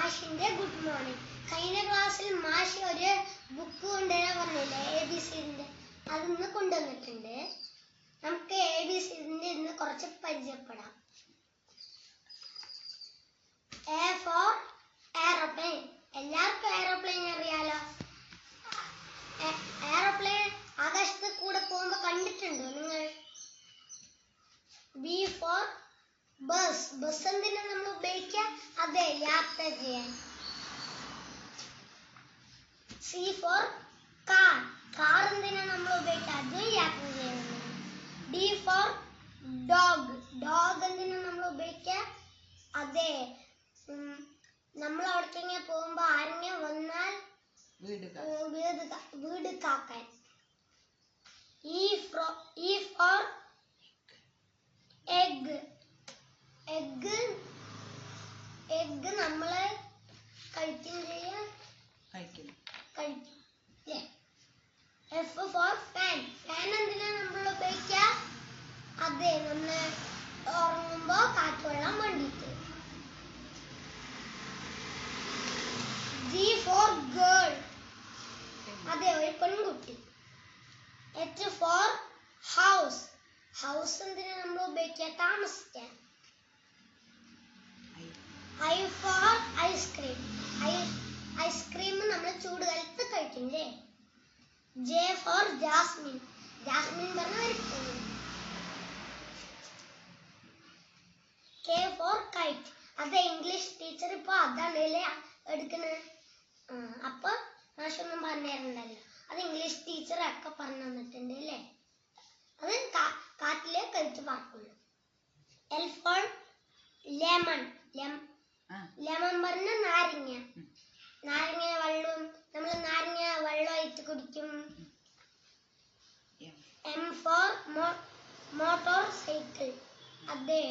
മാഷിന്റെ good morning. കഴിഞ്ഞ ക്ലാസ്സിൽ മാഷ് ഒരു ബുക്ക് കൊണ്ടുവരാൻ പറഞ്ഞില്ലേ, ABCD. അതിന്ന് കൊണ്ടുവന്നിട്ടുണ്ട്. നമുക്ക് ABCD ഇന്ന് കുറച്ച് പരിചയപ്പെടാം. A for aeroplane. എല്ലാവർക്കും എയറോപ്ലെയിൻ അറിയാലോ. എയറോപ്ലെയിൻ ആകാശത്ത് കൂടെ പോകുമ്പോ കണ്ടിട്ടുണ്ടോ നിങ്ങൾ? B for bus. ബസ് എന്തിനാ നമ്മൾ ഉപയോഗിക്കുക? അതെ, യാത്ര ചെയ്യാൻ. C for car. കാർ എന്തിനാ നമ്മൾ ഉപയോഗിക്കുക? അതും യാത്ര ചെയ്യാൻ. D for dog. ഡോഗ് എന്തിനാ നമ്മൾ ഉപയോഗിക്കുക? അതെ, നമ്മൾ അവിടേക്ക് പോകുമ്പോ ആരെങ്കിലും വന്നാൽ വീട് കാക്കാൻ. E for egg. എഗ് നമ്മള് കഴിക്കും. F for fan. ഫാൻ എന്തിനാ നമ്മൾ ഉപയോഗിക്കുക? അതെ, നമ്മൾ ഉറങ്ങുമ്പോ കാറ്റ് വെള്ളം വേണ്ടിട്ട്. G for girl. അതെ, ഒരു പെൺകുട്ടി. H for house. ഹൗസ് എന്തിനാ നമ്മൾ ഉപയോഗിക്കുക? താമസിക്കാൻ. I for ice cream. Ice cream നമ്മൾ ചൂടുകാലത്ത് കഴിക്കില്ലേ. J for jasmine. ജാസ്മിൻ പറഞ്ഞ ഒരു പൂവ്. K for kite. അതെ, ഇംഗ്ലീഷ് ടീച്ചർ ഇപ്പൊ അതാണ് അല്ലേ എടുക്കുന്നത്. അപ്പൊ മാഷൊന്നും പറഞ്ഞു തരണ്ടല്ലോ, അത് ഇംഗ്ലീഷ് ടീച്ചർ ഒക്കെ പറഞ്ഞു തന്നിട്ടുണ്ട് അല്ലേ. അത് കാറ്റിലെ കഴിച്ച് പറക്കുള്ളൂ. L for lemon. ലെമൺ പറഞ്ഞ നാരങ്ങ. നമ്മൾ നാരങ്ങ വെള്ളമായിട്ട് കുടിക്കും. M for motor cycle. അതെ,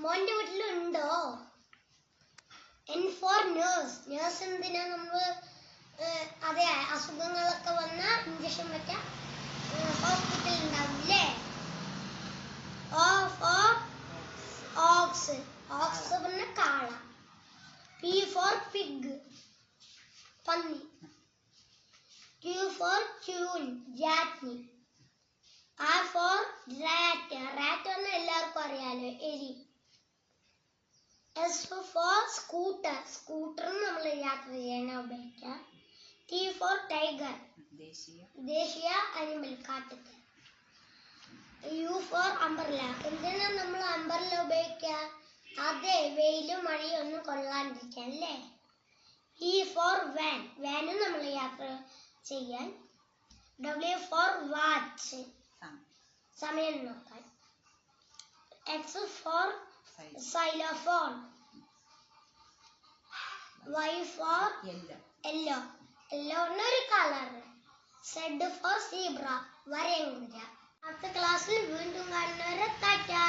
മോന്റെ വീട്ടിലുണ്ടോ? N for nurse. നേഴ്സ് എന്തിനാ നമ്മൾ അതെ, അസുഖങ്ങളൊക്കെ വന്ന ഇഞ്ചക്ഷൻ വെക്കാൻ ഹോസ്പിറ്റൽ ഉണ്ടാവില്ലേ. O for ox. ഓക്സ് പറഞ്ഞ കാള. P for pig. പന്നി. Q for queen. രാജ്ഞി. R for rat. റാറ്റ് പറഞ്ഞ എല്ലാവർക്കും അറിയാലോ, എലി. S for scooter. സ്കൂട്ടർ നമ്മൾ യാത്ര ചെയ്യാൻ ഉപയോഗിക്കാം. T for tiger. ദേശീയ അനിമൽ, കാട്ടുതേൻ. U for umbrella. എന്തിനാ നമ്മൾ അംബ്രല്ല ഉപയോഗിക്കുക? അതെ, വെയിലും മഴയും ഒന്നും കൊള്ളാണ്ടിരിക്കാൻ അല്ലേ. E for van. വാനും നമ്മൾ യാത്ര ചെയ്യാൻ. W for watch. സമയം നോക്കാൻ. X for xylophone. Y for yellow. Yellow ഒരു കളർ. Z for zebra. വരയൻ കുതിര. അടുത്ത ക്ലാസ്സിൽ വീണ്ടും കാണുന്നവരെ ടാറ്റാ.